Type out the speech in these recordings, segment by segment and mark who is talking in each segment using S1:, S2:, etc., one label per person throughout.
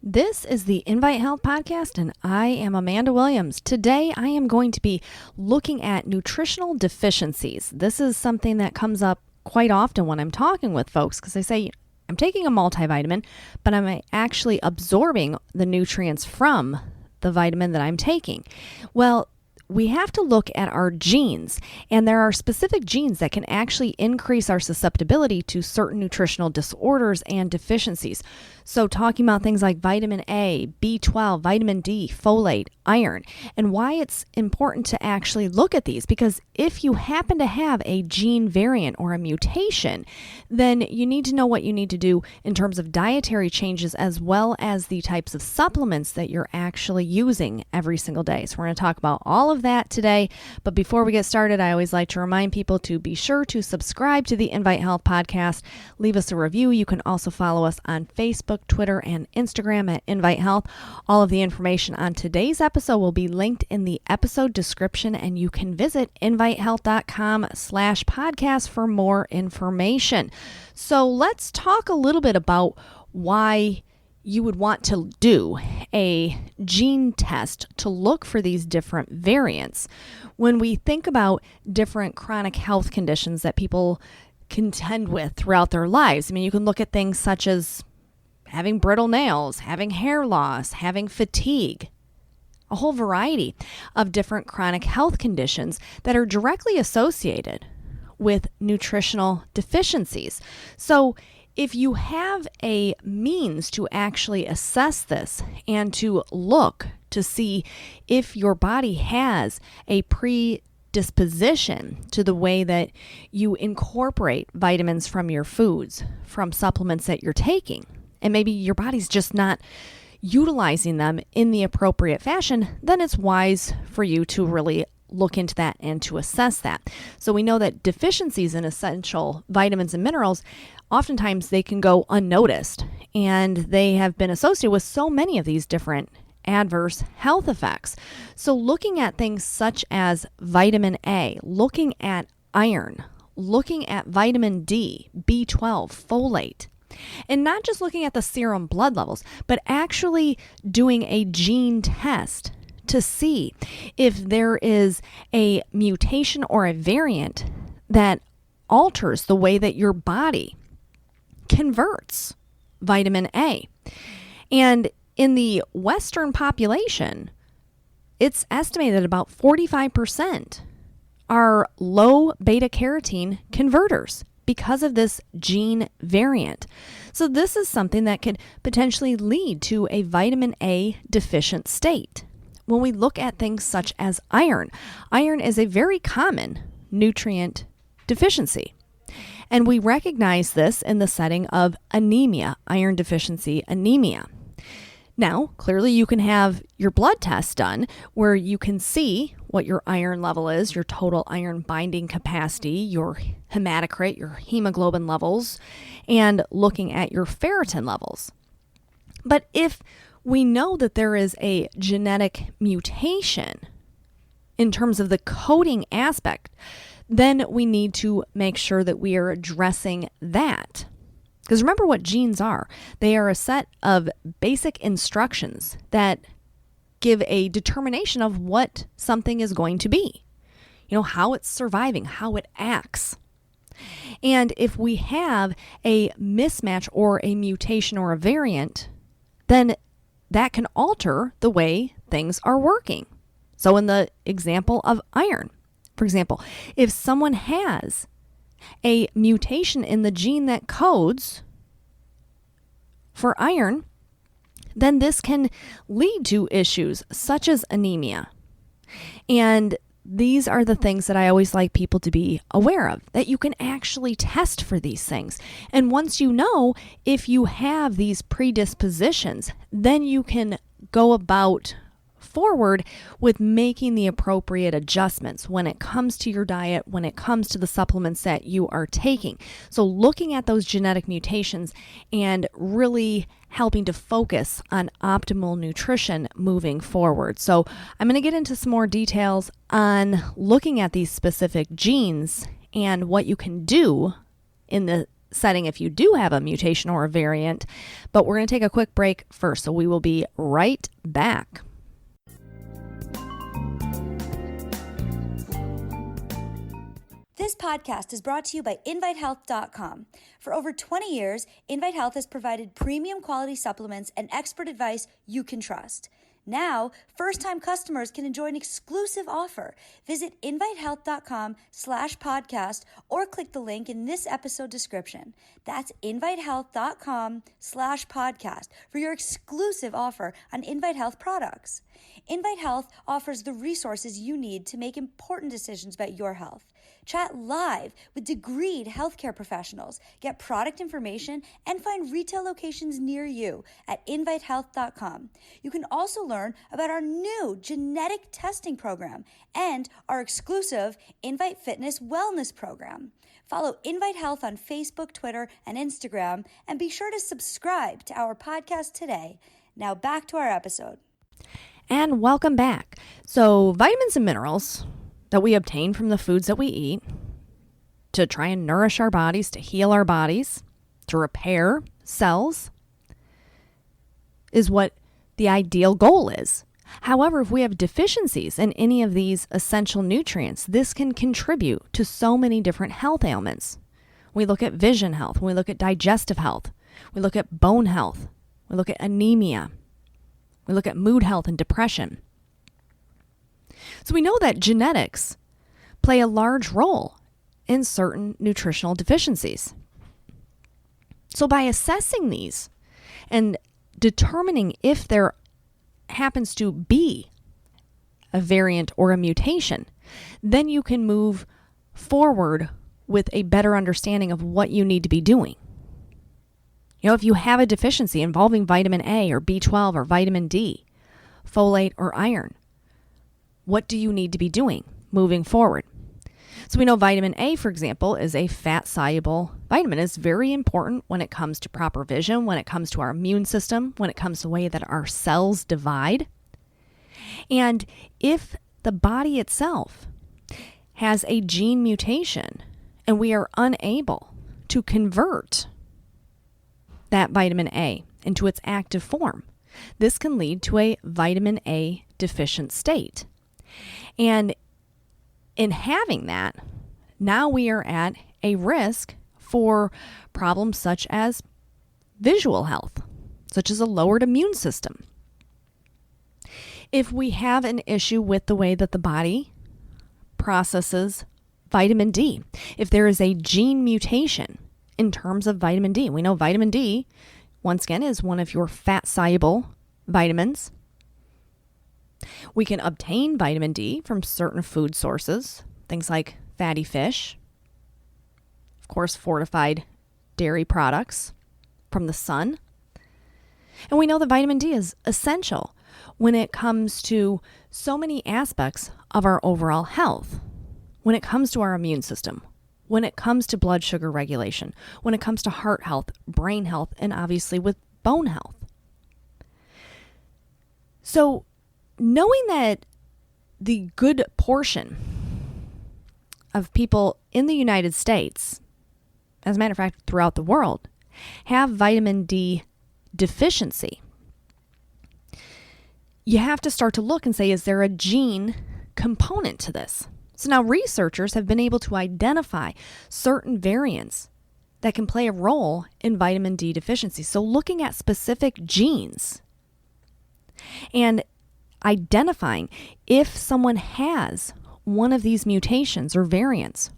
S1: This is the Invite Health Podcast, and I am Amanda Williams. Today, I am going to be looking at nutritional deficiencies. This is something that comes up quite often when I'm talking with folks because they say, I'm taking a multivitamin, but I'm actually absorbing the nutrients from the vitamin that I'm taking. Well, we have to look at our genes, and there are specific genes that can actually increase our susceptibility to certain nutritional disorders and deficiencies. So talking about things like vitamin A, B12, vitamin D, folate, iron, and why it's important to actually look at these, because if you happen to have a gene variant or a mutation, then you need to know what you need to do in terms of dietary changes as well as the types of supplements that you're actually using every single day. So we're going to talk about all of that today. But before we get started, I always like to remind people to be sure to subscribe to the Invite Health Podcast. Leave us a review. You can also follow us on Facebook, Twitter, and Instagram at Invite Health. All of the information on today's episode will be linked in the episode description, and you can visit invitehealth.com/podcast for more information. So let's talk a little bit about why you would want to do a gene test to look for these different variants. When we think about different chronic health conditions that people contend with throughout their lives, I mean, you can look at things such as having brittle nails, having hair loss, having fatigue, a whole variety of different chronic health conditions that are directly associated with nutritional deficiencies. So if you have a means to actually assess this and to look to see if your body has a predisposition to the way that you incorporate vitamins from your foods, from supplements that you're taking, and maybe your body's just not utilizing them in the appropriate fashion, then it's wise for you to really look into that and to assess that. So we know that deficiencies in essential vitamins and minerals, oftentimes they can go unnoticed, and they have been associated with so many of these different adverse health effects. So looking at things such as vitamin A, looking at iron, looking at vitamin D, B12, folate, and not just looking at the serum blood levels, but actually doing a gene test to see if there is a mutation or a variant that alters the way that your body converts vitamin A. And in the Western population, it's estimated about 45% are low beta carotene converters because of this gene variant. So this is something that could potentially lead to a vitamin A deficient state. When we look at things such as iron, iron is a very common nutrient deficiency. And we recognize this in the setting of anemia, iron deficiency anemia. Now, clearly you can have your blood test done where you can see what your iron level is, your total iron binding capacity, your hematocrit, your hemoglobin levels, and looking at your ferritin levels. But if we know that there is a genetic mutation in terms of the coding aspect, then we need to make sure that we are addressing that. Because remember what genes are. They are a set of basic instructions that give a determination of what something is going to be. You know, how it's surviving, how it acts. And if we have a mismatch or a mutation or a variant, then that can alter the way things are working. So in the example of iron, for example, if someone has a mutation in the gene that codes for iron, then this can lead to issues such as anemia. And these are the things that I always like people to be aware of, that you can actually test for these things. And once you know if you have these predispositions, then you can go about forward with making the appropriate adjustments when it comes to your diet, when it comes to the supplements that you are taking. So looking at those genetic mutations and really helping to focus on optimal nutrition moving forward. So I'm going to get into some more details on looking at these specific genes and what you can do in the setting if you do have a mutation or a variant. But we're going to take a quick break first, so we will be right back.
S2: This podcast is brought to you by InviteHealth.com. For over 20 years, Invite Health has provided premium quality supplements and expert advice you can trust. Now, first-time customers can enjoy an exclusive offer. Visit invitehealth.com/podcast or click the link in this episode description. That's invitehealth.com/podcast for your exclusive offer on Invite Health products. Invite Health offers the resources you need to make important decisions about your health. Chat live with degreed healthcare professionals, get product information, and find retail locations near you at invitehealth.com. You can also learn about our new genetic testing program and our exclusive Invite Fitness Wellness program. Follow Invite Health on Facebook, Twitter, and Instagram, and be sure to subscribe to our podcast today. Now back to our episode.
S1: And welcome back. So, vitamins and minerals that we obtain from the foods that we eat to try and nourish our bodies, to heal our bodies, to repair cells, is what the ideal goal is. However, if we have deficiencies in any of these essential nutrients, this can contribute to so many different health ailments. We look at vision health, we look at digestive health, we look at bone health, we look at anemia, we look at mood health and depression. So we know that genetics play a large role in certain nutritional deficiencies. So by assessing these and determining if there happens to be a variant or a mutation, then you can move forward with a better understanding of what you need to be doing. You know, if you have a deficiency involving vitamin A or B12 or vitamin D, folate or iron, what do you need to be doing moving forward? So we know vitamin A, for example, is a fat-soluble vitamin. It's very important when it comes to proper vision, when it comes to our immune system, when it comes to the way that our cells divide. And if the body itself has a gene mutation and we are unable to convert that vitamin A into its active form, this can lead to a vitamin A deficient state. And in having that, now we are at a risk for problems such as visual health, such as a lowered immune system. If we have an issue with the way that the body processes vitamin D, if there is a gene mutation in terms of vitamin D, we know vitamin D, once again, is one of your fat-soluble vitamins. We can obtain vitamin D from certain food sources, things like fatty fish, of course, fortified dairy products from the sun. And we know that vitamin D is essential when it comes to so many aspects of our overall health, when it comes to our immune system, when it comes to blood sugar regulation, when it comes to heart health, brain health, and obviously with bone health. So, knowing that the good portion of people in the United States, as a matter of fact, throughout the world, have vitamin D deficiency, you have to start to look and say, is there a gene component to this? So now researchers have been able to identify certain variants that can play a role in vitamin D deficiency. So looking at specific genes and identifying if someone has one of these mutations or variants,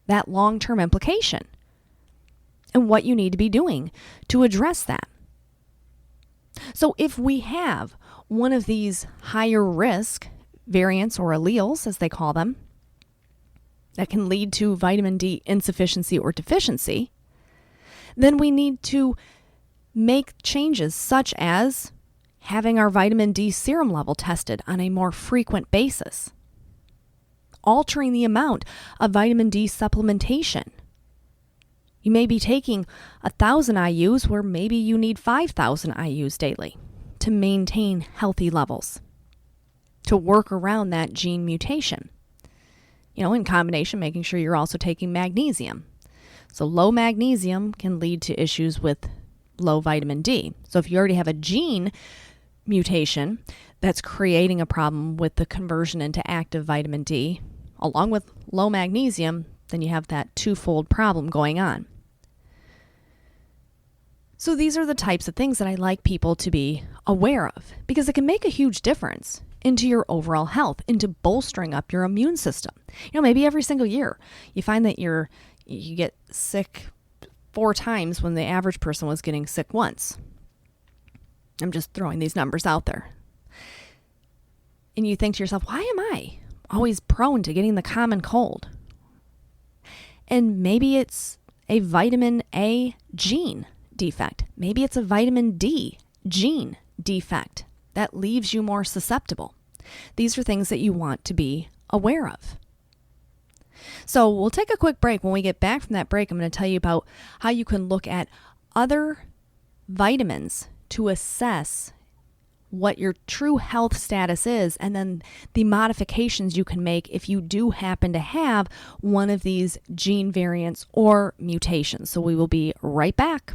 S1: that long-term implication, and what you need to be doing to address that. So if we have one of these higher risk variants or alleles, as they call them, that can lead to vitamin D insufficiency or deficiency, then we need to make changes such as having our vitamin D serum level tested on a more frequent basis, altering the amount of vitamin D supplementation. You may be taking 1,000 IUs where maybe you need 5,000 IUs daily to maintain healthy levels, to work around that gene mutation. In combination, making sure you're also taking magnesium So low magnesium can lead to issues with low vitamin D. So if you already have a gene mutation that's creating a problem with the conversion into active vitamin D, along with low magnesium, then you have that twofold problem going on. So these are the types of things that I like people to be aware of, because it can make a huge difference into your overall health, into bolstering up your immune system. Maybe every single year you find that you get sick 4 times when the average person was getting sick once. I'm just throwing these numbers out there. And you think to yourself, why am I always prone to getting the common cold? And maybe it's a vitamin A gene defect. Maybe it's a vitamin D gene defect that leaves you more susceptible. These are things that you want to be aware of. So we'll take a quick break. When we get back from that break, I'm going to tell you about how you can look at other vitamins to assess what your true health status is, and then the modifications you can make if you do happen to have one of these gene variants or mutations. So we will be right back.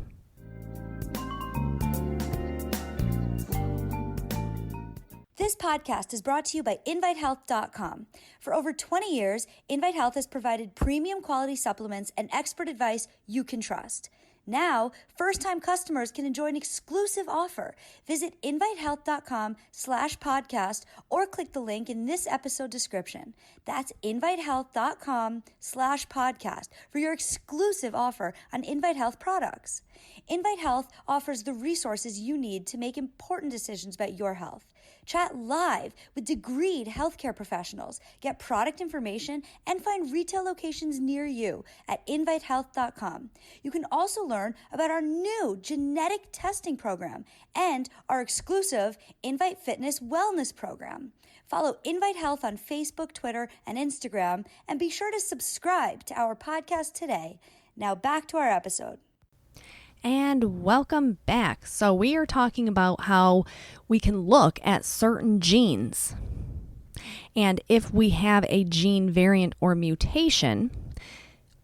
S2: This podcast is brought to you by InviteHealth.com. For over 20 years, Invite Health has provided premium quality supplements and expert advice you can trust. Now, first-time customers can enjoy an exclusive offer. Visit invitehealth.com/podcast or click the link in this episode description. That's invitehealth.com/podcast for your exclusive offer on Invite Health products. Invite Health offers the resources you need to make important decisions about your health. Chat live with degreed healthcare professionals, get product information, and find retail locations near you at invitehealth.com. You can also learn about our new genetic testing program and our exclusive Invite Fitness Wellness program. Follow Invite Health on Facebook, Twitter, and Instagram, and be sure to subscribe to our podcast today. Now back to our episode.
S1: And welcome back. So we are talking about how we can look at certain genes. And if we have a gene variant or mutation,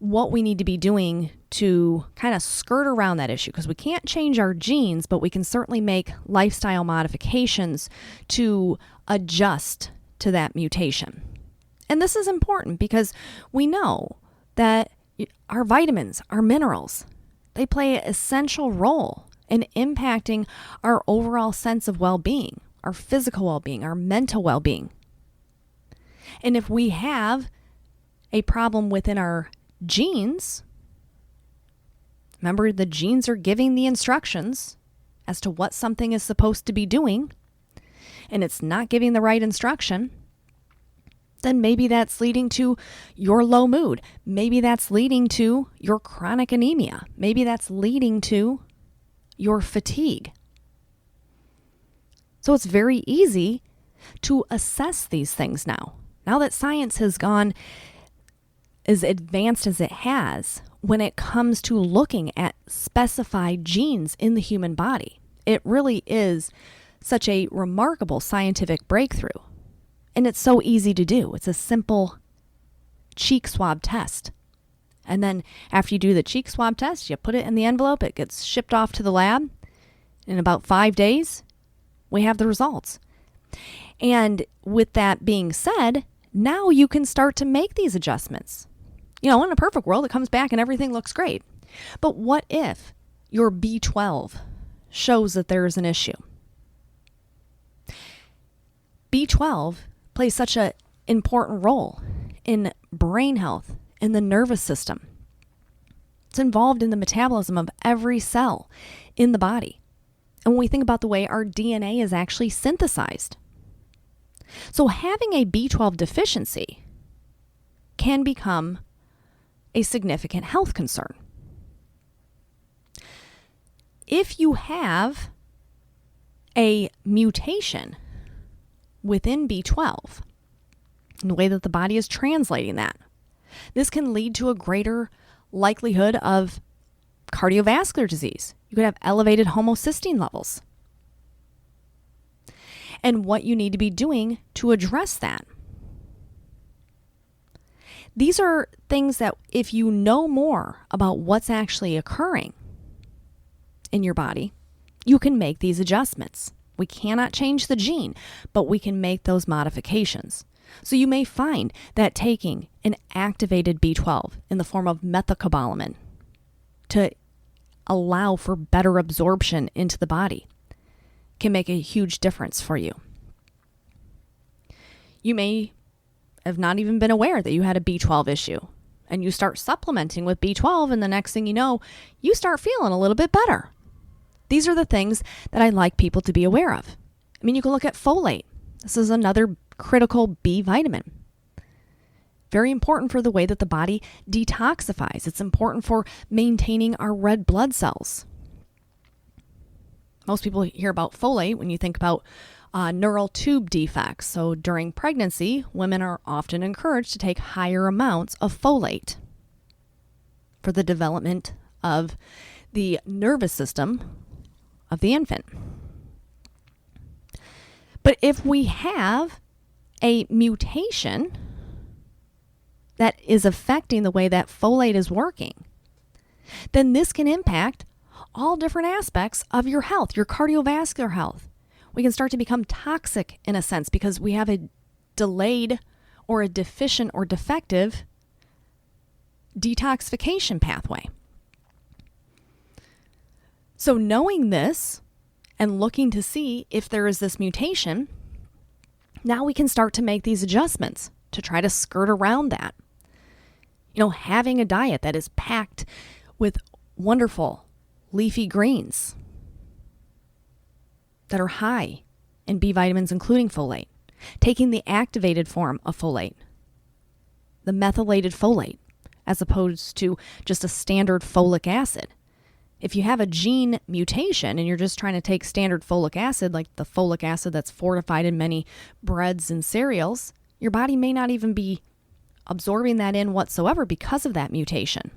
S1: what we need to be doing to kind of skirt around that issue, because we can't change our genes, but we can certainly make lifestyle modifications to adjust to that mutation. And this is important because we know that our vitamins, our minerals, they play an essential role in impacting our overall sense of well-being, our physical well-being, our mental well-being. And if we have a problem within our genes, remember the genes are giving the instructions as to what something is supposed to be doing, and it's not giving the right instruction, then maybe that's leading to your low mood. Maybe that's leading to your chronic anemia. Maybe that's leading to your fatigue. So it's very easy to assess these things now. Now that science has gone as advanced as it has when it comes to looking at specified genes in the human body, it really is such a remarkable scientific breakthrough. And it's so easy to do. It's a simple cheek swab test. And then after you do the cheek swab test, you put it in the envelope, it gets shipped off to the lab. In about 5 days, we have the results. And with that being said, now you can start to make these adjustments. In a perfect world, it comes back and everything looks great. But what if your B12 shows that there is an issue? B12 plays such an important role in brain health, in the nervous system. It's involved in the metabolism of every cell in the body. And when we think about the way our DNA is actually synthesized. So having a B12 deficiency can become a significant health concern. If you have a mutation within B12, in the way that the body is translating that, this can lead to a greater likelihood of cardiovascular disease. You could have elevated homocysteine levels. And what you need to be doing to address that. These are things that if you know more about what's actually occurring in your body, you can make these adjustments. We cannot change the gene, but we can make those modifications. So you may find that taking an activated B12 in the form of methylcobalamin to allow for better absorption into the body can make a huge difference for you. You may have not even been aware that you had a B12 issue, and you start supplementing with B12, and the next thing you know, you start feeling a little bit better. These are the things that I like people to be aware of. I mean, you can look at folate. This is another critical B vitamin. Very important for the way that the body detoxifies. It's important for maintaining our red blood cells. Most people hear about folate when you think about neural tube defects. So during pregnancy, women are often encouraged to take higher amounts of folate for the development of the nervous system of the infant. But if we have a mutation that is affecting the way that folate is working, then this can impact all different aspects of your health, your cardiovascular health. We can start to become toxic in a sense because we have a delayed or a deficient or defective detoxification pathway. So knowing this and looking to see if there is this mutation, now we can start to make these adjustments to try to skirt around that. Having a diet that is packed with wonderful leafy greens that are high in B vitamins, including folate, taking the activated form of folate, the methylated folate, as opposed to just a standard folic acid. If you have a gene mutation and you're just trying to take standard folic acid, like the folic acid that's fortified in many breads and cereals, your body may not even be absorbing that in whatsoever because of that mutation.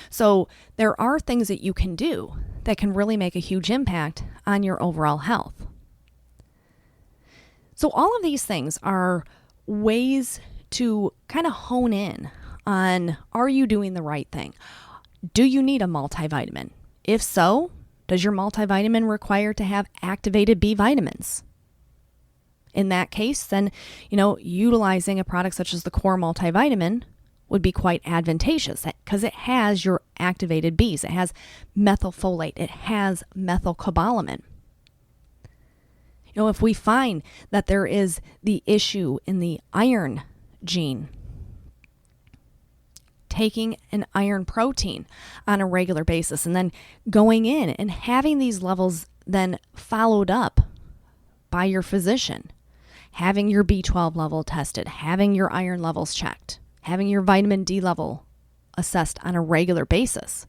S1: So there are things that you can do that can really make a huge impact on your overall health. So all of these things are ways to kind of hone in on, are you doing the right thing? Do you need a multivitamin? If so, does your multivitamin require to have activated B vitamins? In that case, then, utilizing a product such as the Core multivitamin would be quite advantageous because it has your activated Bs. It has methylfolate. It has methylcobalamin. If we find that there is the issue in the iron gene, taking an iron protein on a regular basis and then going in and having these levels then followed up by your physician, having your B12 level tested, having your iron levels checked, having your vitamin D level assessed on a regular basis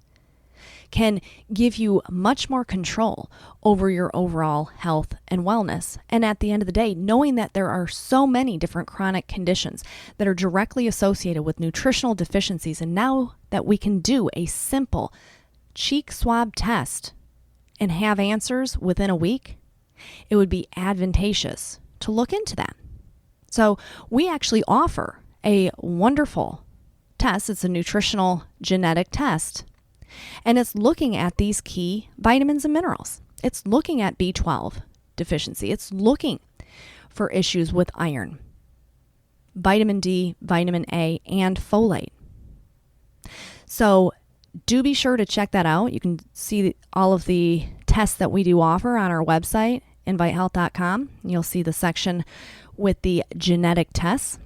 S1: can give you much more control over your overall health and wellness. And at the end of the day, knowing that there are so many different chronic conditions that are directly associated with nutritional deficiencies, and now that we can do a simple cheek swab test and have answers within a week, it would be advantageous to look into that. So we actually offer a wonderful test. It's a nutritional genetic test. And it's looking at these key vitamins and minerals. It's looking at B12 deficiency. It's looking for issues with iron, vitamin D, vitamin A, and folate. So do be sure to check that out. You can see all of the tests that we do offer on our website, invitehealth.com. You'll see the section with the genetic tests.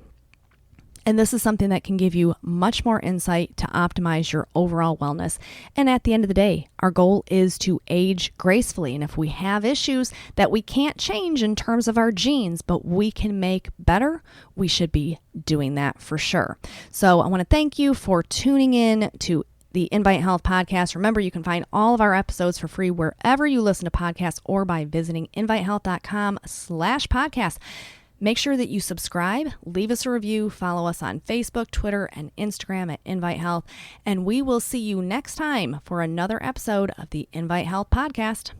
S1: And this is something that can give you much more insight to optimize your overall wellness. And at the end of the day, our goal is to age gracefully. And if we have issues that we can't change in terms of our genes, but we can make better, we should be doing that for sure. So I want to thank you for tuning in to the Invite Health podcast. Remember, you can find all of our episodes for free wherever you listen to podcasts or by visiting invitehealth.com/podcast. Make sure that you subscribe, leave us a review, follow us on Facebook, Twitter, and Instagram at Invite Health, and we will see you next time for another episode of the Invite Health podcast.